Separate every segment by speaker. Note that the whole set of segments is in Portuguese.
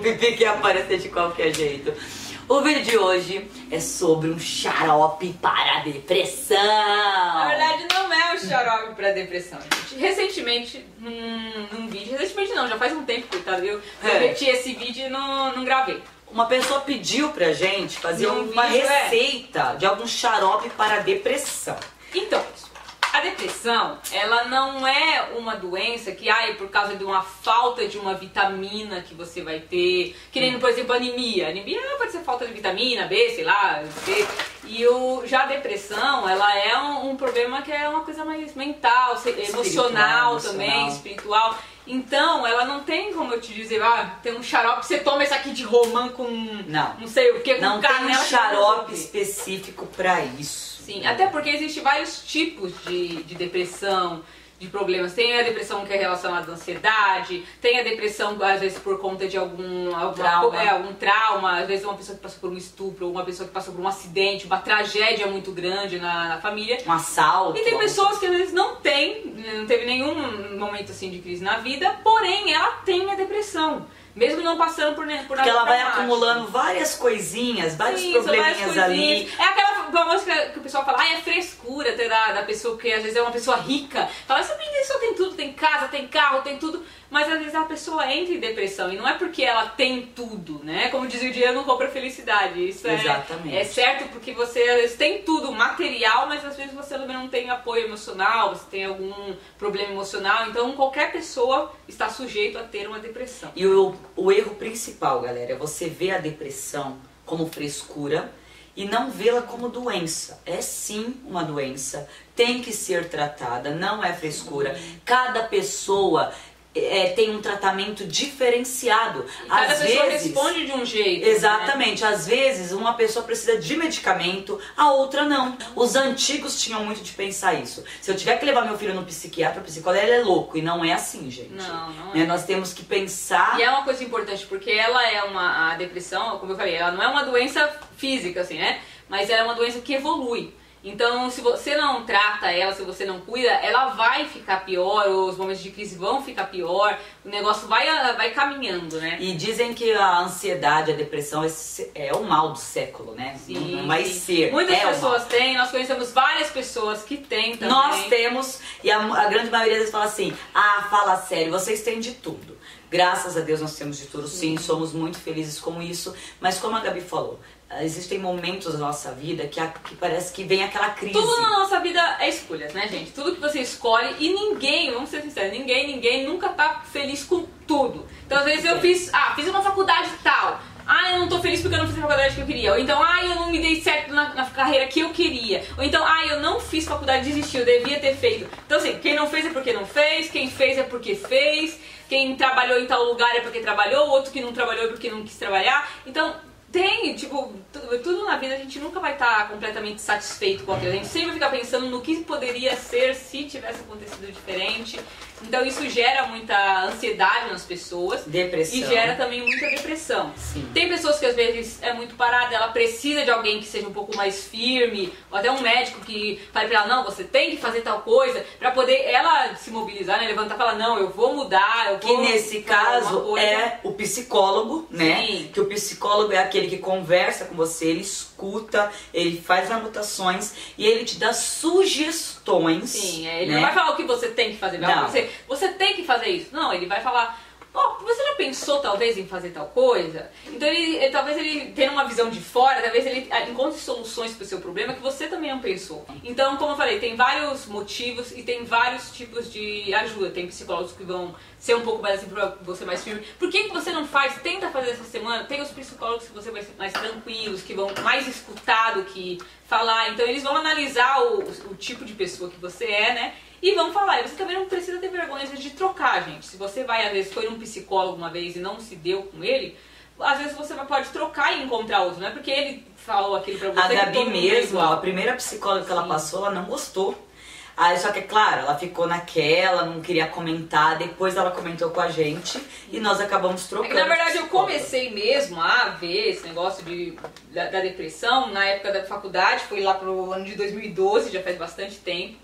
Speaker 1: pipi que ia aparecer de qualquer jeito. O vídeo de hoje é sobre um xarope para a depressão.
Speaker 2: Na verdade não é um xarope para depressão, gente. Recentemente, num vídeo, recentemente não, já faz um tempo, coitado, eu repeti esse vídeo e não gravei.
Speaker 1: Uma pessoa pediu pra gente fazer uma receita de algum xarope para a depressão.
Speaker 2: Então, a depressão, ela não é uma doença que, por causa de uma falta de uma vitamina que você vai ter, que nem, por exemplo, anemia. Anemia pode ser falta de vitamina B, sei lá, C. E já a depressão, ela é um problema que é uma coisa mais mental, emocional também, espiritual. Então, ela não tem como eu te dizer, tem um xarope, você toma esse aqui de romã com não sei o que, com
Speaker 1: não canela. Não tem um xarope específico pra isso.
Speaker 2: Sim, até porque existem vários tipos de depressão, de problemas. Tem a depressão que é relacionada à ansiedade, tem a depressão, às vezes, por conta de algum trauma, às vezes uma pessoa que passou por um estupro, uma pessoa que passou por um acidente, uma tragédia muito grande na família.
Speaker 1: Um assalto.
Speaker 2: E tem pessoas que às vezes não teve nenhum momento assim de crise na vida, porém ela tem a depressão. Mesmo não passando por nada.
Speaker 1: Porque ela vai acumulando várias coisinhas, vários probleminhas ali.
Speaker 2: É aquela famosa que o pessoal fala, é frescura até da pessoa, que às vezes é uma pessoa rica. Fala, essa pessoa tem tudo, tem casa, tem carro, tem tudo. Mas às vezes a pessoa entra em depressão. E não é porque ela tem tudo, né? Como diz o dinheiro não compra felicidade. Isso é certo, porque você às vezes tem tudo material, mas às vezes você também não tem apoio emocional, você tem algum problema emocional. Então qualquer pessoa está sujeito a ter uma depressão.
Speaker 1: E o erro principal, galera, é você ver a depressão como frescura e não vê-la como doença. É sim uma doença, tem que ser tratada, não é frescura. Cada pessoa tem um tratamento diferenciado.
Speaker 2: Cada pessoa responde de um jeito.
Speaker 1: Exatamente. Né? Às vezes uma pessoa precisa de medicamento, a outra não. Os antigos tinham muito de pensar isso. Se eu tiver que levar meu filho no psiquiatra, o psicólogo, ele é louco. E não é assim, gente.
Speaker 2: Não é.
Speaker 1: Nós temos que pensar...
Speaker 2: E é uma coisa importante, porque ela é a depressão, como eu falei, ela não é uma doença física, assim, né? Mas ela é uma doença que evolui. Então, se você não trata ela, se você não cuida, ela vai ficar pior, os momentos de crise vão ficar pior, o negócio vai caminhando, né?
Speaker 1: E dizem que a ansiedade, a depressão é o mal do século, né?
Speaker 2: Sim,
Speaker 1: não vai ser.
Speaker 2: Muitas pessoas têm, nós conhecemos várias pessoas que têm também.
Speaker 1: Nós temos, e a grande maioria deles fala assim, fala sério, vocês têm de tudo. Graças a Deus nós temos de tudo, sim, somos muito felizes com isso, mas como a Gabi falou, existem momentos na nossa vida que parece que vem aquela crise.
Speaker 2: Tudo na nossa vida é escolhas, né, gente? Tudo que você escolhe e ninguém, vamos ser sinceros, ninguém nunca tá feliz com tudo. Então às vezes eu fiz uma faculdade tal, eu não tô feliz porque eu não fiz a faculdade que eu queria. Ou então, eu não me dei certo na carreira que eu queria. Ou então, eu não fiz faculdade, desisti, eu devia ter feito. Então assim, quem não fez é porque não fez, quem fez é porque fez, quem trabalhou em tal lugar é porque trabalhou, o outro que não trabalhou é porque não quis trabalhar. Então, tudo na vida a gente nunca vai estar completamente satisfeito com aquilo. A gente sempre fica pensando no que poderia ser se tivesse acontecido diferente. Então isso gera muita ansiedade nas pessoas.
Speaker 1: Depressão.
Speaker 2: E gera também muita depressão.
Speaker 1: Sim.
Speaker 2: Tem pessoas que às vezes é muito parada, ela precisa de alguém que seja um pouco mais firme, ou até um médico que fale pra ela, não, você tem que fazer tal coisa, pra poder ela se mobilizar, né, levantar e falar, não, eu vou mudar, eu vou...
Speaker 1: Que nesse caso é o psicólogo, né?
Speaker 2: Sim.
Speaker 1: Que o psicólogo é aquele que conversa com você, ele escuta, ele faz anotações e ele te dá sugestões.
Speaker 2: Sim, ele
Speaker 1: né?
Speaker 2: não vai falar o que você tem que fazer,
Speaker 1: não.
Speaker 2: Você tem que fazer isso. Não, ele vai falar, você já pensou talvez em fazer tal coisa? Então talvez ele tenha uma visão de fora, talvez ele encontre soluções para o seu problema que você também não pensou. Então, como eu falei, tem vários motivos e tem vários tipos de ajuda. Tem psicólogos que vão ser um pouco mais assim pra você mais firme. Por que você não faz? Tenta fazer essa semana. Tem os psicólogos que você vai ser mais tranquilos, que vão mais escutar do que falar. Então eles vão analisar o tipo de pessoa que você é, né? E vão falar, e você também não precisa ter vergonha de trocar, gente. Se você vai, às vezes, foi num psicólogo uma vez e não se deu com ele, às vezes você pode trocar e encontrar outro. Não é porque ele falou aquilo pra você.
Speaker 1: A Gabi mesmo, a primeira psicóloga que ela passou, ela não gostou. Só que, claro, ela ficou naquela, não queria comentar, depois ela comentou com a gente e nós acabamos trocando.
Speaker 2: Na verdade, eu comecei mesmo a ver esse negócio da depressão na época da faculdade, foi lá pro ano de 2012, já faz bastante tempo.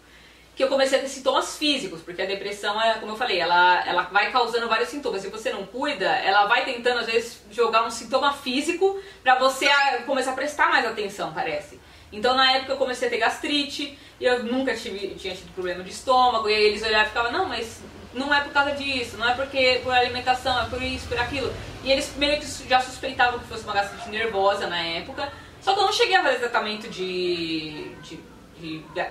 Speaker 2: que eu comecei a ter sintomas físicos, porque a depressão, é, como eu falei, ela vai causando vários sintomas. Se você não cuida, ela vai tentando, às vezes, jogar um sintoma físico pra você começar a prestar mais atenção, parece. Então, na época, eu comecei a ter gastrite, e eu nunca tinha tido problema de estômago, e aí eles olhavam e ficavam, não, mas não é por causa disso, não é porque por alimentação, é por isso, por aquilo. E eles meio que já suspeitavam que fosse uma gastrite nervosa na época, só que eu não cheguei a fazer tratamento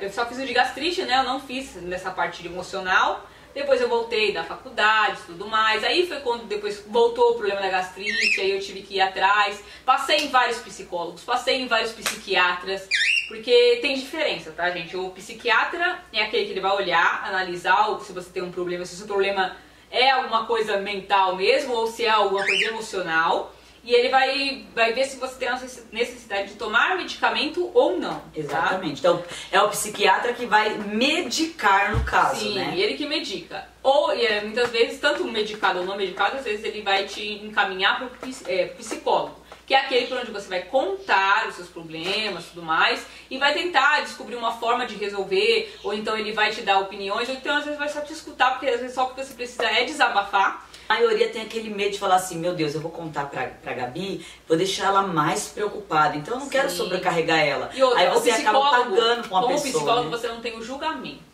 Speaker 2: eu só fiz o de gastrite, né? Eu não fiz nessa parte de emocional. Depois eu voltei da faculdade e tudo mais. Aí foi quando depois voltou o problema da gastrite, aí eu tive que ir atrás. Passei em vários psicólogos, passei em vários psiquiatras, porque tem diferença, tá, gente? O psiquiatra é aquele que ele vai olhar, analisar se você tem um problema, se o seu problema é alguma coisa mental mesmo ou se é alguma coisa emocional. E ele vai ver se você tem a necessidade de tomar medicamento ou não.
Speaker 1: Exatamente. Tá? Então, é o psquiatra que vai medicar no caso,
Speaker 2: sim,
Speaker 1: né?
Speaker 2: Sim, ele que medica. Ou, muitas vezes, tanto medicado ou não medicado, às vezes ele vai te encaminhar para o psicólogo, que é aquele por onde você vai contar os seus problemas e tudo mais, e vai tentar descobrir uma forma de resolver, ou então ele vai te dar opiniões, ou então às vezes vai só te escutar, porque às vezes só o que você precisa é desabafar.
Speaker 1: A maioria tem aquele medo de falar assim, meu Deus, eu vou contar pra Gabi, vou deixar ela mais preocupada, então eu não quero sobrecarregar ela.
Speaker 2: E outra,
Speaker 1: aí você acaba pagando com a pessoa.
Speaker 2: Como psicólogo,
Speaker 1: né?
Speaker 2: Você não tem o julgamento.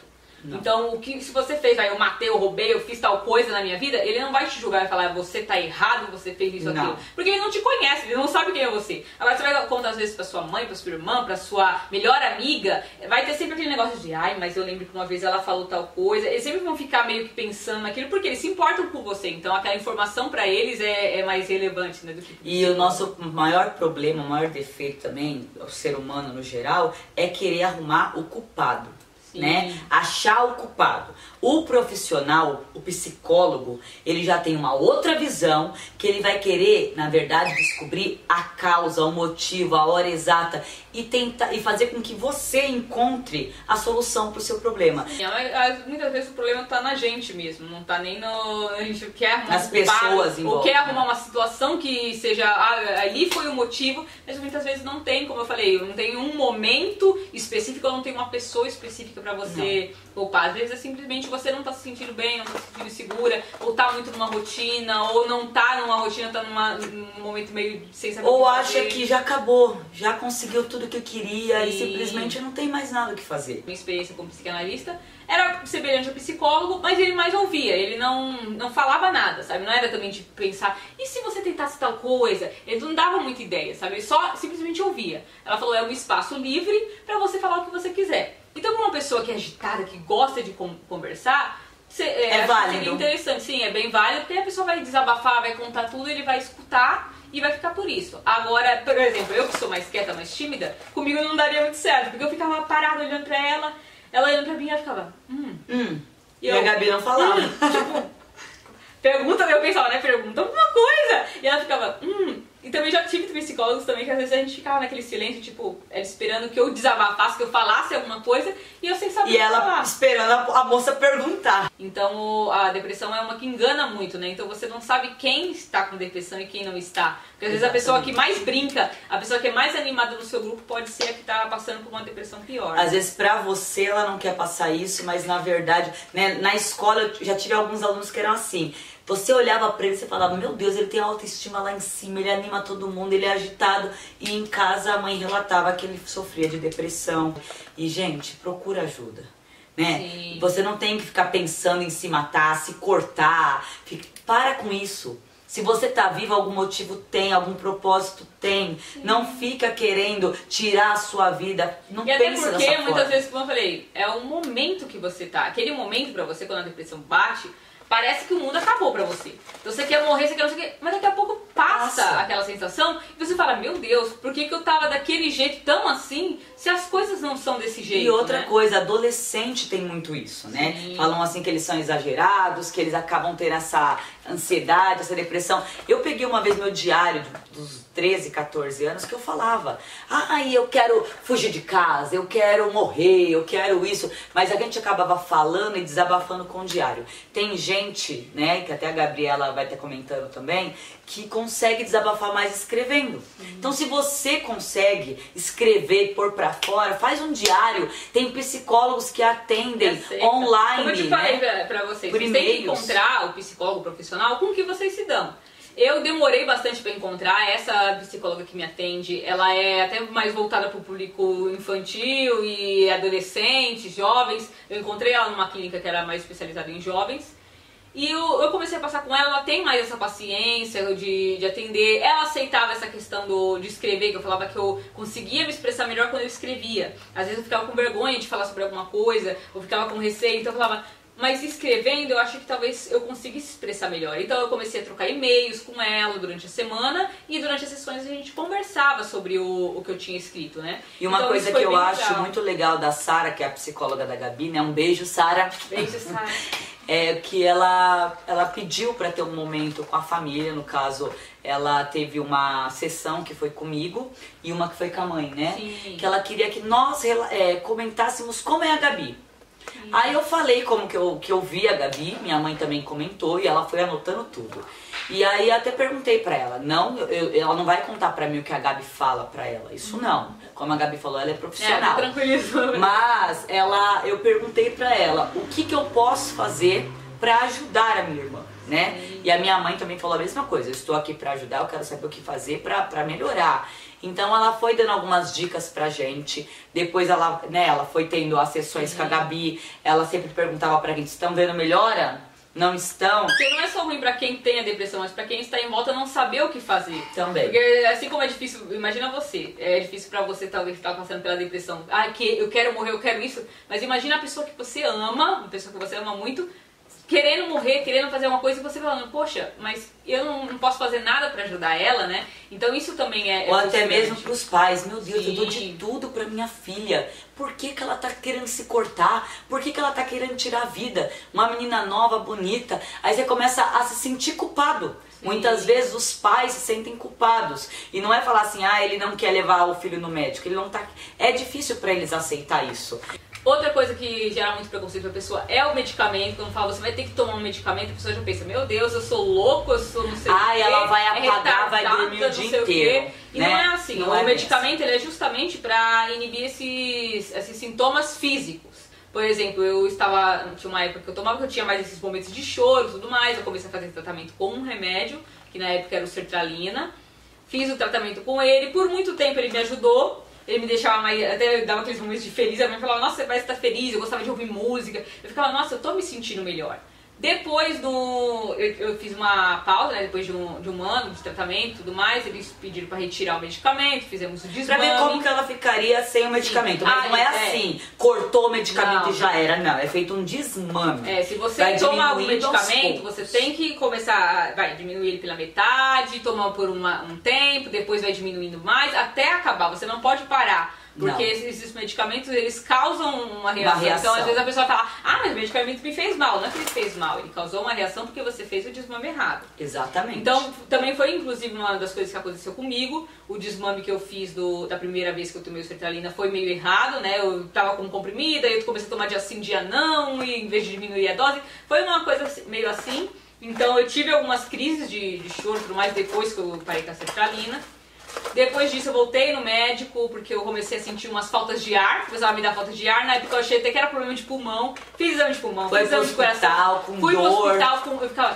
Speaker 1: Não.
Speaker 2: Então, se você fez, eu matei, eu roubei, eu fiz tal coisa na minha vida, ele não vai te julgar e falar, você tá errado, você fez isso, aquilo. Porque ele não te conhece, ele não sabe quem é você. Agora, você vai contar às vezes pra sua mãe, pra sua irmã, pra sua melhor amiga, vai ter sempre aquele negócio de, mas eu lembro que uma vez ela falou tal coisa. Eles sempre vão ficar meio que pensando naquilo, porque eles se importam com você. Então, aquela informação pra eles é mais relevante, né, do que
Speaker 1: E o nosso maior problema, o maior defeito também, o ser humano no geral, é querer arrumar o culpado. Né? Achar o culpado. O profissional, o psicólogo, ele já tem uma outra visão, que ele vai querer, na verdade, descobrir a causa, o motivo, a hora exata e tentar e fazer com que você encontre a solução para o seu problema.
Speaker 2: Muitas vezes o problema está na gente mesmo, não está nem no... A gente quer arrumar
Speaker 1: nas pessoas em volta,
Speaker 2: ou quer arrumar uma situação que seja... ali foi o motivo, mas muitas vezes não tem, como eu falei, não tem um momento específico, não tem uma pessoa específica para você poupar. Às vezes é simplesmente você não tá se sentindo bem, não tá se sentindo segura, ou tá muito numa rotina, ou não tá numa rotina, tá num momento meio sem saber
Speaker 1: ou
Speaker 2: o que
Speaker 1: acha
Speaker 2: fazer.
Speaker 1: que já acabou, já conseguiu tudo que queria e simplesmente não tem mais nada o que fazer.
Speaker 2: Minha experiência como psicanalista era semelhante ao psicólogo, mas ele mais ouvia, ele não falava nada, sabe? Não era também de pensar, e se você tentasse tal coisa? Ele não dava muita ideia, sabe? Ele só simplesmente ouvia. Ela falou, é um espaço livre pra você falar o que você quiser. Então, uma pessoa que é agitada, que gosta de conversar,
Speaker 1: é válido.
Speaker 2: Seria interessante, sim, é bem válido, porque a pessoa vai desabafar, vai contar tudo, ele vai escutar e vai ficar por isso. Agora, por exemplo, eu que sou mais quieta, mais tímida, comigo não daria muito certo, porque eu ficava parada olhando pra ela olhando pra mim e ela ficava,
Speaker 1: E a Gabi não falava.
Speaker 2: Tipo, pergunta, eu pensava, né, pergunta alguma coisa, e ela ficava, E também já tive psicólogos também que às vezes a gente ficava naquele silêncio, tipo, ela esperando que eu desabafasse, que eu falasse alguma coisa e eu sem saber
Speaker 1: E ela
Speaker 2: falar.
Speaker 1: esperando a moça perguntar.
Speaker 2: Então a depressão é uma que engana muito, né? Então você não sabe quem está com depressão e quem não está. Porque às vezes a pessoa que mais brinca, a pessoa que é mais animada no seu grupo pode ser a que está passando por uma depressão pior.
Speaker 1: Às vezes pra você ela não quer passar isso, mas na verdade, né, na escola eu já tive alguns alunos que eram assim. Você olhava pra ele e você falava, meu Deus, ele tem autoestima lá em cima, ele anima todo mundo, ele é agitado. E em casa a mãe relatava que ele sofria de depressão. E, gente, procura ajuda, né?
Speaker 2: Sim.
Speaker 1: Você não tem que ficar pensando em se matar, se cortar. Para com isso. Se você tá vivo, algum motivo tem, algum propósito tem. Sim. Não fica querendo tirar a sua vida. Não
Speaker 2: pensa dessa forma. E até porque, muitas vezes, como eu falei, é o momento que você tá. Aquele momento pra você, quando a depressão bate... Parece que o mundo acabou pra você. Então você quer morrer, você quer não sei o quê, mas daqui a pouco passa aquela sensação e você fala, meu Deus, por que eu tava daquele jeito tão assim, se as coisas não são desse jeito,
Speaker 1: E outra
Speaker 2: né?
Speaker 1: coisa, adolescente tem muito isso, né?
Speaker 2: Sim.
Speaker 1: Falam assim que eles são exagerados, que eles acabam tendo essa ansiedade, essa depressão. Eu peguei uma vez meu diário dos 13, 14 anos que eu falava, eu quero fugir de casa, eu quero morrer, eu quero isso. Mas a gente acabava falando e desabafando com o diário. Tem gente, né, que até a Gabriela vai estar comentando também, que consegue desabafar mais escrevendo. Então se você consegue escrever, pôr pra fora, faz um diário. Tem psicólogos que atendem online,
Speaker 2: como eu te falei pra vocês, vocês têm que encontrar o psicólogo profissional com que vocês se dão. Eu demorei bastante para encontrar essa psicóloga que me atende. Ela é até mais voltada para o público infantil e adolescentes, jovens. Eu encontrei ela numa clínica que era mais especializada em jovens. E eu comecei a passar com ela tem mais essa paciência de atender. Ela aceitava essa questão de escrever, que eu falava que eu conseguia me expressar melhor quando eu escrevia. Às vezes eu ficava com vergonha de falar sobre alguma coisa, ou ficava com receio, então eu falava... Mas escrevendo, eu acho que talvez eu conseguisse expressar melhor. Então eu comecei a trocar e-mails com ela durante a semana e durante as sessões a gente conversava sobre o que eu tinha escrito, né?
Speaker 1: E uma coisa que eu acho muito legal da Sara, que é a psicóloga da Gabi, né? Um beijo, Sara.
Speaker 2: Beijo, Sara.
Speaker 1: É que ela pediu para ter um momento com a família, no caso, ela teve uma sessão que foi comigo e uma que foi com a mãe, né?
Speaker 2: Sim.
Speaker 1: Que ela queria que nós comentássemos como é a Gabi. Aí eu falei como que eu vi a Gabi, minha mãe também comentou e ela foi anotando tudo. E aí até perguntei pra ela, ela não vai contar pra mim o que a Gabi fala pra ela, isso não. Como a Gabi falou, ela é profissional.
Speaker 2: Tranquilo.
Speaker 1: Mas eu perguntei pra ela o que eu posso fazer pra ajudar a minha irmã, né? E a minha mãe também falou a mesma coisa, eu estou aqui pra ajudar, eu quero saber o que fazer pra melhorar. Então ela foi dando algumas dicas pra gente, depois ela foi tendo as sessões com a Gabi, ela sempre perguntava pra gente, estão vendo melhora? Não estão?
Speaker 2: Porque não é só ruim pra quem tem a depressão, mas pra quem está em volta não saber o que fazer.
Speaker 1: Também.
Speaker 2: Porque assim como é difícil, imagina você, é difícil pra você talvez estar passando pela depressão, que eu quero morrer, eu quero isso, mas imagina a pessoa que você ama, uma pessoa que você ama muito, querendo morrer, querendo fazer uma coisa e você falando, poxa, mas eu não posso fazer nada pra ajudar ela, né? Então isso também é
Speaker 1: ou até mesmo pros pais, meu Deus,
Speaker 2: Sim.
Speaker 1: eu dou de tudo pra minha filha. Por que ela tá querendo se cortar? Por que ela tá querendo tirar a vida? Uma menina nova, bonita. Aí você começa a se sentir culpado. Sim. Muitas vezes os pais se sentem culpados. E não é falar assim, ele não quer levar o filho no médico. Ele não tá... É difícil pra eles aceitar isso.
Speaker 2: Outra coisa que gera muito preconceito pra pessoa é o medicamento. Quando fala, você vai ter que tomar um medicamento, a pessoa já pensa, meu Deus, eu sou louco, eu sou não sei o quê.
Speaker 1: Ela vai apagar, vai dormir o dia inteiro.
Speaker 2: E não é assim. O medicamento ele é justamente pra inibir esses sintomas físicos. Por exemplo, tinha uma época que eu tomava, que eu tinha mais esses momentos de choro e tudo mais. Eu comecei a fazer tratamento com um remédio, que na época era o sertralina. Fiz o tratamento com ele, por muito tempo ele me ajudou. Ele me deixava mais, até dava aqueles momentos de feliz, a mãe falava, nossa, você parece estar feliz, eu gostava de ouvir música. Eu ficava, nossa, eu tô me sentindo melhor. Depois eu fiz uma pausa, né, depois de um ano de tratamento e tudo mais, eles pediram pra retirar o medicamento, fizemos o desmame.
Speaker 1: Pra ver como que ela ficaria sem o medicamento. Mas não é assim, cortou o medicamento e já era, não. É feito um desmame.
Speaker 2: Se você toma um medicamento, você tem que começar, vai diminuir ele pela metade, tomar por um tempo, depois vai diminuindo mais, até acabar. Você não pode parar. Porque esses medicamentos, eles causam uma reação. Então, às vezes a pessoa fala, mas o medicamento me fez mal. Não é que ele fez mal, ele causou uma reação porque você fez o desmame errado.
Speaker 1: Exatamente.
Speaker 2: Então, também foi, inclusive, uma das coisas que aconteceu comigo. O desmame que eu fiz da primeira vez que eu tomei o sertralina foi meio errado, né? Eu tava com comprimido, aí eu comecei a tomar dia sim, dia não, e em vez de diminuir a dose. Foi uma coisa meio assim. Então, eu tive algumas crises de choro e tudo mais depois que eu parei com a sertralina. Depois disso eu voltei no médico porque eu comecei a sentir umas faltas de ar, começava a me dar falta de ar, na época eu achei até que era problema de pulmão, fiz exame de pulmão, fiz exame de coração, fui pro hospital, eu ficava,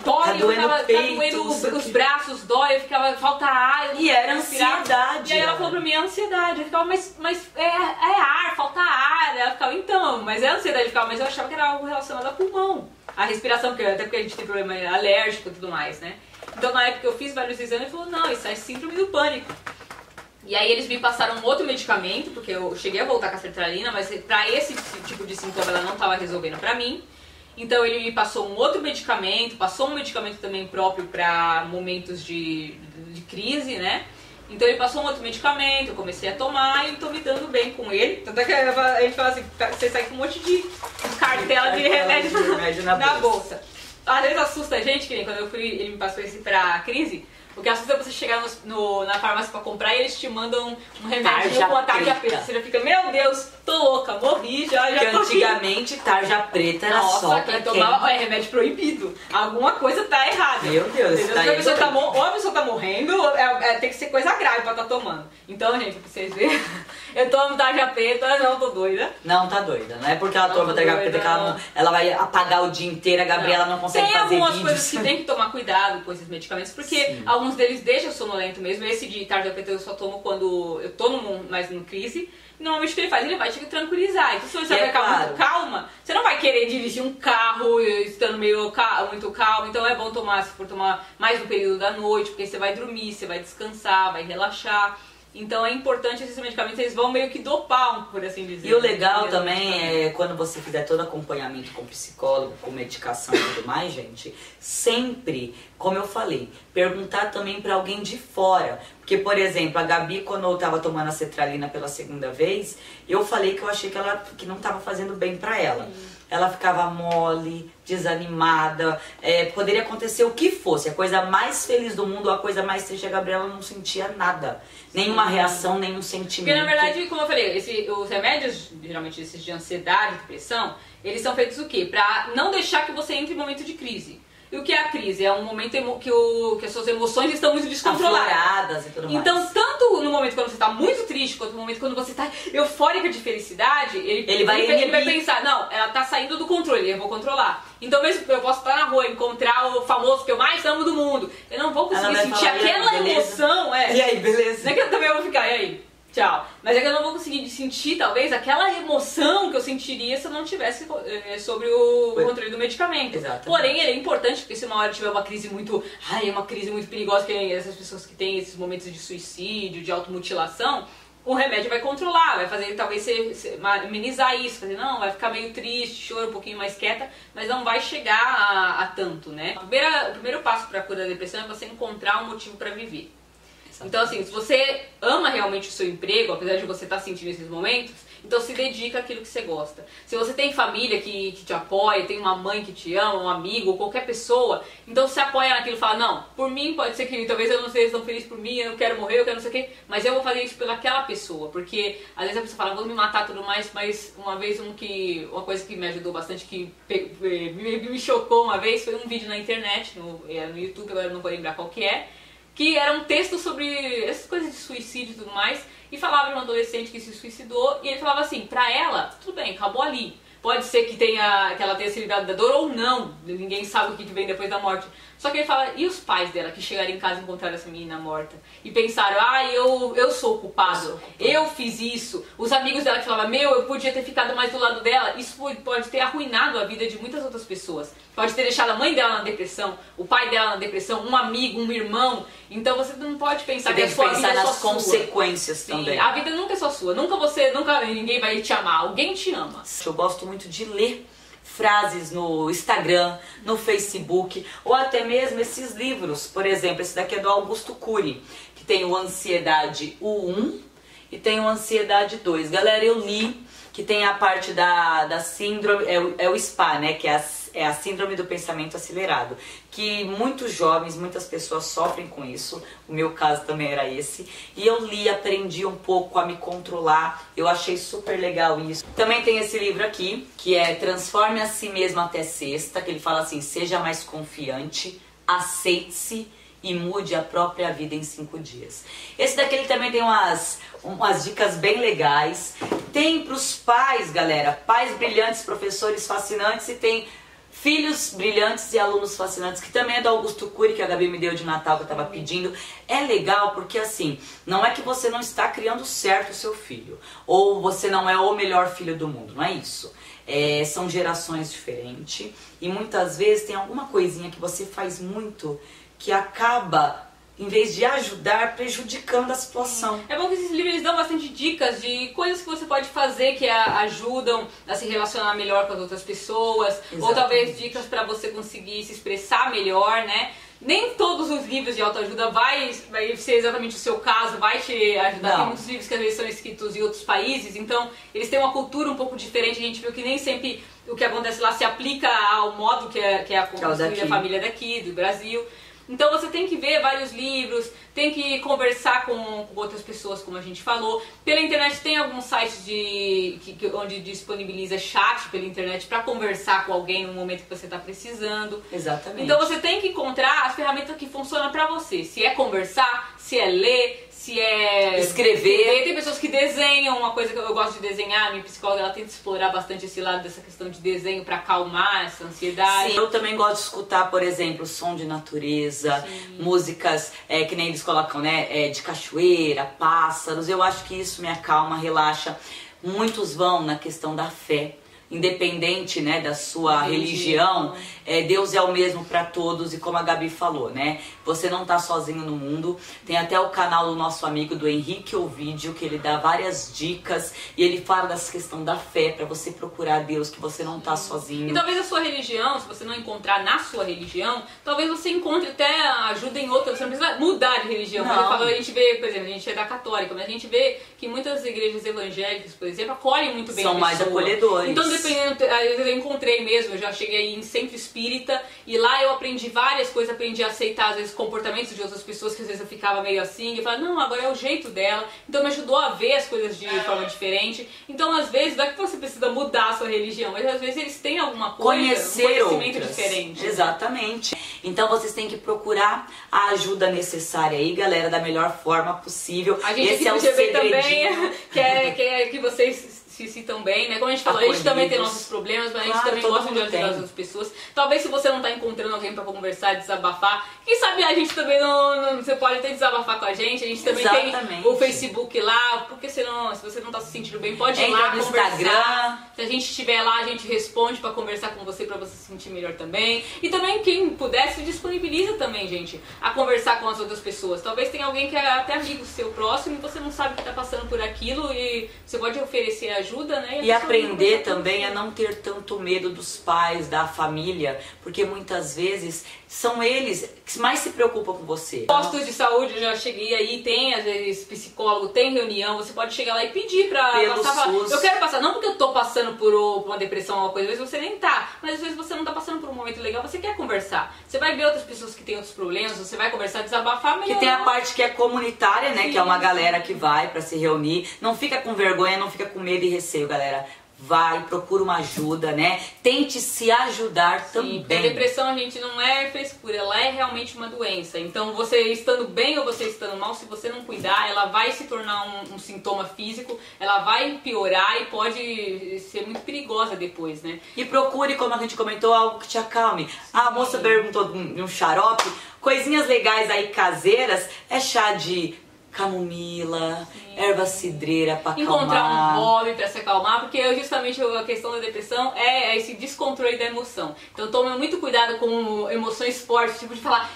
Speaker 2: tá doendo os braços, dói, eu ficava, falta ar,
Speaker 1: e era ansiedade.
Speaker 2: E aí ela falou pra mim, é ansiedade, eu ficava, mas é ar, falta ar, ela ficava, então, mas é ansiedade, eu ficava, mas eu achava que era algo relacionado a pulmão, a respiração, até porque a gente tem problema alérgico e tudo mais, né? Então na época eu fiz vários exames e falou, não, isso é síndrome do pânico. E aí eles me passaram um outro medicamento, porque eu cheguei a voltar com a sertralina, mas pra esse tipo de sintoma ela não estava resolvendo pra mim. Então ele me passou um outro medicamento, passou um medicamento também próprio pra momentos de crise, né? Então ele passou um outro medicamento, eu comecei a tomar e tô me dando bem com ele. Tanto é que a gente fala assim, você sai com um monte de cartela de remédio na bolsa. Às vezes assusta a gente, que nem quando ele me passou esse pra crise, porque assusta você chegar na farmácia pra comprar e eles te mandam um remédio com a tarja preta. Você já fica, meu Deus, tô louca, morri, já
Speaker 1: porque antigamente tarja preta era só pra quem
Speaker 2: tomava remédio proibido. Alguma coisa tá errada.
Speaker 1: Meu Deus,
Speaker 2: ou a pessoa tá morrendo, tem que ser coisa grave pra estar tomando. Então, gente, pra vocês verem, Eu tomo tarja preta, não tô doida.
Speaker 1: Não, tá doida. Não é porque ela
Speaker 2: Não
Speaker 1: toma
Speaker 2: tô
Speaker 1: tarja
Speaker 2: doida,
Speaker 1: preta que ela vai apagar o dia inteiro, a Gabriela não consegue
Speaker 2: tem
Speaker 1: fazer
Speaker 2: algumas
Speaker 1: vídeos.
Speaker 2: coisas que tem que tomar cuidado com esses medicamentos, porque
Speaker 1: Sim.
Speaker 2: alguns deles deixam sonolento mesmo. Esse de tarja preta eu só tomo quando eu tô mais no crise. Normalmente o que ele faz? Ele vai te tranquilizar. Então se você vai ficar muito calma, você não vai querer dirigir um carro estando muito calmo. Então é bom tomar, se for tomar mais no período da noite, porque você vai dormir, você vai descansar, vai relaxar. Então é importante esses medicamentos, eles vão meio que dopar, por assim dizer.
Speaker 1: E o legal também é quando você fizer todo acompanhamento com psicólogo, com medicação e tudo mais, gente, sempre, como eu falei, perguntar também pra alguém de fora. Porque, por exemplo, a Gabi, quando eu tava tomando a cetralina pela segunda vez, eu falei que eu achei que não tava fazendo bem pra ela. Ela ficava mole, desanimada, poderia acontecer o que fosse, a coisa mais feliz do mundo, a coisa mais triste, a Gabriela não sentia nada. Nenhuma reação, nenhum sentimento.
Speaker 2: Porque na verdade, como eu falei, os remédios, geralmente esses de ansiedade, depressão, eles são feitos o quê? Pra não deixar que você entre em momento de crise. E o que é a crise? É um momento que as suas emoções estão muito descontroladas.
Speaker 1: Afloradas e tudo mais.
Speaker 2: Então, tanto no momento quando você está muito triste, quanto no momento quando você está eufórica de felicidade, ele vai pensar, não, ela está saindo do controle, eu vou controlar. Então, mesmo que eu possa estar na rua e encontrar o famoso que eu mais amo do mundo, eu não vou conseguir sentir aquela emoção.
Speaker 1: E aí, beleza?
Speaker 2: Não é que eu também vou ficar, e aí? Tchau. Mas é que eu não vou conseguir sentir, talvez, aquela emoção que eu sentiria se eu não tivesse sobre o controle do medicamento.
Speaker 1: Exatamente.
Speaker 2: Porém, ele é importante, porque se uma hora tiver uma crise muito perigosa, que essas pessoas que têm esses momentos de suicídio, de automutilação, o remédio vai controlar, vai fazer talvez você amenizar isso, fazer, não, vai ficar meio triste, chora um pouquinho mais quieta, mas não vai chegar a tanto, né? O primeiro passo para a cura da depressão é você encontrar um motivo para viver. Então, assim, se você ama realmente o seu emprego, apesar de você estar sentindo esses momentos, então se dedica àquilo que você gosta. Se você tem família que te apoia, tem uma mãe que te ama, um amigo, ou qualquer pessoa, então se apoia naquilo e fala, não, por mim pode ser que talvez eu não seja tão feliz por mim, eu não quero morrer, eu quero não sei o quê, mas eu vou fazer isso pelaquela pessoa, porque às vezes a pessoa fala, vou me matar e tudo mais, mas uma vez uma coisa que me ajudou bastante, que me chocou uma vez, foi um vídeo na internet, no YouTube, agora eu não vou lembrar qual que era um texto sobre essas coisas de suicídio e tudo mais, e falava de um adolescente que se suicidou, e ele falava assim, pra ela, tudo bem, acabou ali. Pode ser que ela tenha se livrado da dor ou não, ninguém sabe o que vem depois da morte. Só que ele fala, e os pais dela que chegaram em casa e encontraram essa menina morta? E pensaram, eu sou o culpado, eu fiz isso. Os amigos dela que falavam, eu podia ter ficado mais do lado dela. Isso pode ter arruinado a vida de muitas outras pessoas. Pode ter deixado a mãe dela na depressão, o pai dela na depressão, um amigo, um irmão. Então você não pode pensar que a sua vida é só sua. Tem que pensar nas consequências também. A vida nunca é só sua, nunca ninguém vai te amar, alguém te ama.
Speaker 1: Eu gosto muito de ler frases no Instagram, no Facebook, ou até mesmo esses livros. Por exemplo, esse daqui é do Augusto Cury, que tem o Ansiedade 1 e tem o Ansiedade 2. Galera, eu li que tem a parte da síndrome, é o SPA, né, que é a síndrome do pensamento acelerado, que muitos jovens, muitas pessoas sofrem com isso, o meu caso também era esse, e eu li, aprendi um pouco a me controlar, eu achei super legal isso. Também tem esse livro aqui, que é Transforme a Si Mesmo Até Sexta, que ele fala assim, seja mais confiante, aceite-se e mude a própria vida em 5 dias. Esse daqui ele também tem umas dicas bem legais. Tem pros pais, galera, pais brilhantes, professores fascinantes, e tem filhos brilhantes e alunos fascinantes, que também é do Augusto Cury, que a Gabi me deu de Natal, que eu tava pedindo. É legal porque assim, não é que você não está criando certo o seu filho, ou você não é o melhor filho do mundo, não é isso. São gerações diferentes, e muitas vezes tem alguma coisinha que você faz muito que acaba, em vez de ajudar, prejudicando a situação.
Speaker 2: É bom que esses livros dão bastante dicas de coisas que você pode fazer que ajudam a se relacionar melhor com as outras pessoas. Exatamente. Ou talvez dicas para você conseguir se expressar melhor, né? Nem todos os livros de autoajuda vai ser exatamente o seu caso, vai te ajudar. Não. Tem muitos livros que às vezes são escritos em outros países, então eles têm uma cultura um pouco diferente. A gente viu que nem sempre o que acontece lá se aplica ao modo que é a família daqui, do Brasil. Então você tem que ver vários livros, tem que conversar com outras pessoas, como a gente falou. Pela internet tem alguns sites onde disponibiliza chat pela internet para conversar com alguém no momento que você está precisando.
Speaker 1: Exatamente.
Speaker 2: Então você tem que encontrar as ferramentas que funcionam para você. Se é conversar, se é ler, se é
Speaker 1: escrever.
Speaker 2: Tem pessoas que desenham, uma coisa que eu gosto de desenhar, minha psicóloga ela tenta explorar bastante esse lado dessa questão de desenho para acalmar essa ansiedade.
Speaker 1: Sim, eu também gosto de escutar, por exemplo, som de natureza, sim, músicas que nem eles colocam, né, de cachoeira, pássaros. Eu acho que isso me acalma, relaxa. Muitos vão na questão da fé. Independente, né, da sua religião, Deus é o mesmo para todos, e como a Gabi falou, né, você não tá sozinho no mundo. Tem até o canal do nosso amigo do Henrique Ovidio, que ele dá várias dicas e ele fala dessa questão da fé, para você procurar Deus, que você não tá sozinho.
Speaker 2: E talvez a sua religião, se você não encontrar na sua religião, talvez você encontre até ajuda em outra. Você não precisa mudar de religião. A gente vê, por exemplo, a gente é da católica, mas a gente vê que muitas igrejas evangélicas, por exemplo, acolhem muito bem a pessoa. São mais
Speaker 1: acolhedores.
Speaker 2: Então, dependendo, eu encontrei mesmo, eu já cheguei em centro espírita e lá eu aprendi várias coisas, aprendi a aceitar às vezes comportamentos de outras pessoas que às vezes eu ficava meio assim, e eu falava, não, agora é o jeito dela, então me ajudou a ver as coisas de forma diferente. Então às vezes, não é que você precisa mudar a sua religião, mas às vezes eles têm alguma coisa, um conhecimento diferente.
Speaker 1: Exatamente. Então vocês têm que procurar a ajuda necessária aí, galera, da melhor forma possível.
Speaker 2: A gente
Speaker 1: esse é o segredinho.
Speaker 2: Também que vocês se citam bem, né? Como a gente falou, a gente também tem nossos problemas, mas a gente também gosta de ajudar as outras pessoas. Talvez se você não tá encontrando alguém pra conversar, desabafar, quem sabe a gente também não você pode até desabafar com a gente também tem o Facebook lá, porque senão, se você não tá se sentindo bem, pode ir lá
Speaker 1: no
Speaker 2: conversar.
Speaker 1: Instagram.
Speaker 2: Se a gente estiver lá, a gente responde pra conversar com você, pra você se sentir melhor também. E também quem puder, se disponibiliza também, gente, a conversar com as outras pessoas. Talvez tenha alguém que é até amigo seu próximo e você não sabe que tá passando por aquilo e você pode oferecer ajuda, né?
Speaker 1: E aprender também a não ter tanto medo dos pais, da família, porque muitas vezes são eles que mais se preocupam com você.
Speaker 2: Postos de saúde, eu já cheguei aí, tem às vezes psicólogo, tem reunião, você pode chegar lá e pedir pra passar. Eu quero passar, não porque eu tô passando por uma depressão ou uma coisa, às vezes você nem tá, mas às vezes você não tá passando por um momento legal, você quer conversar. Você vai ver outras pessoas que têm outros problemas, você vai conversar, desabafar, melhor.
Speaker 1: Que tem a parte que é comunitária, né, que é uma galera que vai pra se reunir. Não fica com vergonha, não fica com medo e receio, galera. Vai, procura uma ajuda, né? Tente se ajudar também.
Speaker 2: Porque a depressão, a gente, não é frescura, ela é realmente uma doença. Então, você estando bem ou você estando mal, se você não cuidar, ela vai se tornar um sintoma físico, ela vai piorar e pode ser muito perigosa depois, né?
Speaker 1: E procure, como a gente comentou, algo que te acalme. A moça perguntou de um xarope, coisinhas legais aí caseiras, é chá de camomila, erva cidreira pra acalmar.
Speaker 2: Encontrar um hobby pra se acalmar, porque justamente a questão da depressão é esse descontrole da emoção. Então tome muito cuidado com emoções fortes, tipo de falar,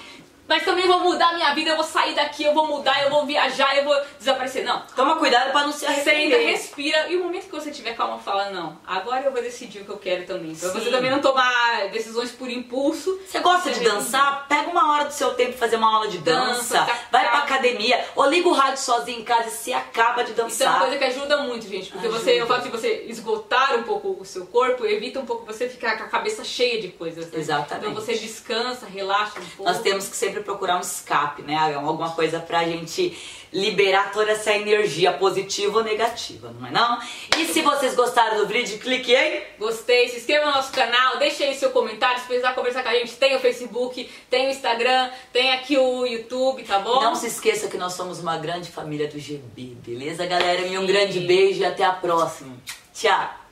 Speaker 2: mas também vou mudar a minha vida, eu vou sair daqui, eu vou mudar, eu vou viajar, eu vou desaparecer. Não.
Speaker 1: Toma cuidado pra não se arrepender.
Speaker 2: Senta, respira, e o momento que você tiver calma, fala, não, agora eu vou decidir o que eu quero também. Pra você também não tomar decisões por impulso.
Speaker 1: Você gosta de dançar? Pega uma hora do seu tempo pra fazer uma aula de dança, vai pra academia, ou liga o rádio sozinho em casa e se acaba de dançar.
Speaker 2: Isso é uma coisa que ajuda muito, gente, porque o fato de você esgotar um pouco o seu corpo, evita um pouco você ficar com a cabeça cheia de coisas, né?
Speaker 1: Exatamente.
Speaker 2: Então você descansa, relaxa um pouco.
Speaker 1: Nós temos que sempre procurar um escape, né? Alguma coisa pra gente liberar toda essa energia positiva ou negativa, não é não? E se vocês gostaram do vídeo, clique em
Speaker 2: gostei, se inscreva no nosso canal, deixe aí seu comentário, se precisar conversar com a gente, tem o Facebook, tem o Instagram, tem aqui o YouTube, tá bom?
Speaker 1: E não se esqueça que nós somos uma grande família do GB, beleza, galera? E um grande beijo e até a próxima. Tchau!